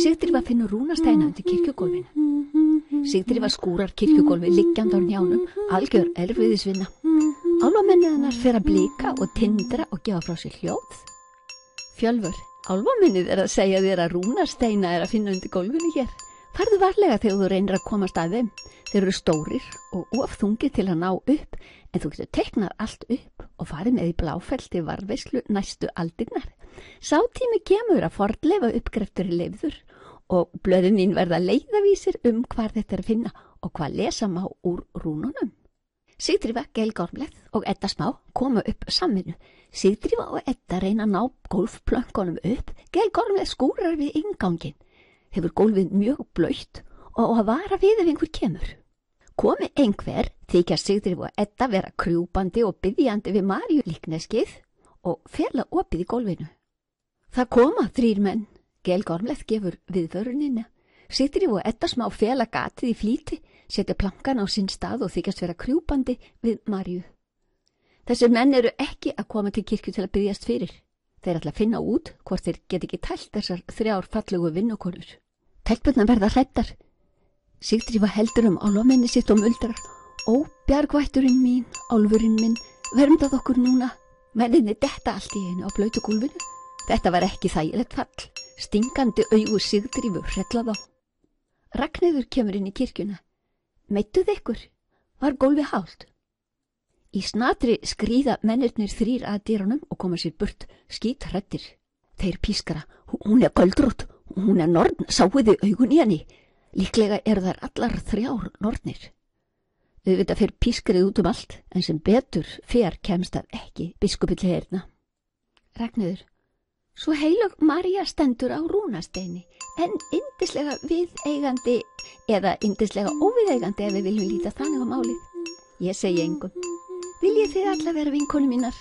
Sigdrífa finnur rúnasteina undir kirkjugólfinu. Sigdrífa skúrar kirkjugólfi liggjandi á hnjánum, algjör erfiðisvinna. Álfamennið hennar fer að blika og tindra og gefa frá sér hljóð. Fjölfur, álfamennið að segja þér að rúnasteina að finna undir gólfinu hér. Farðu varlega þegar þú reynir að komast að þeim. Þeir eru stórir og of þungir til að ná upp, en þú getur teiknað allt upp og farið með í Bláfellti varðveislu næstu aldirnar. Sá tími kemur að fornleifa uppgreftur í leyfður og blöðin þín verða leiðavísir hvar þetta að finna og hvað lesa má úr rúnunum. Sigdrífa, Geilgormleð og Edda smá koma upp samvinnu. Sigdrífa og Edda reyna að ná gólfplönkunum upp. Geilgormleð skúrar við inngangin. Hefur gólfið mjög blautt og að vara við ef einhver kemur. Komi einhver þykja Sigdrífa og Edda vera krjúpandi og biðjandi við Maríu líkneskið og fela opið í gólfinu. Það koma 3 menn. Geilgormleð gefur viðvörunina. Sigdrífa og Edda smá fela gatið í flýti, setja plankan á sinn stað og þykjast vera krjúpandi við Maríu. Þessir menn eru ekki að koma til kirkju til að biðjast fyrir. Þeir ætla að finna út hvort þeir get ekki tælt þessar 3 fallegu vinnukonur. Telpurnar verða hræddar. Sigdrífa heldur álfamenni sitt og muldrar. Ó, bjargvætturinn mín, álfurinn minn, verndað okkur núna. Menninni detta allt í einu á blautu gólfinu. Þetta var ekki þægilegt fall. Stingandi augu Sigdrífu hrellað á. Ragnheiður kemur inn í kirkjuna. Meidduð ykkur? Var gólfið hált? Í snatri skríða mennirnir 3 að dyrunum og koma sér burt skíthræddir. Þeir pískara. Hún er göldrótt. Hún er norn, sáuði augun í henni. Líklega eru þær allar 3 nornir. Auðvitað fer pískrið út allt, en sem betur fer kemst það ekki biskupið til heyrna. Ragnheiður, svo heilög María stendur á rúnasteini, en yndislega viðeigandi eða yndislega óviðeigandi ef við viljum líta þannig á málið. Ég segi engum. Viljið þið alla vera vinkonu mínar?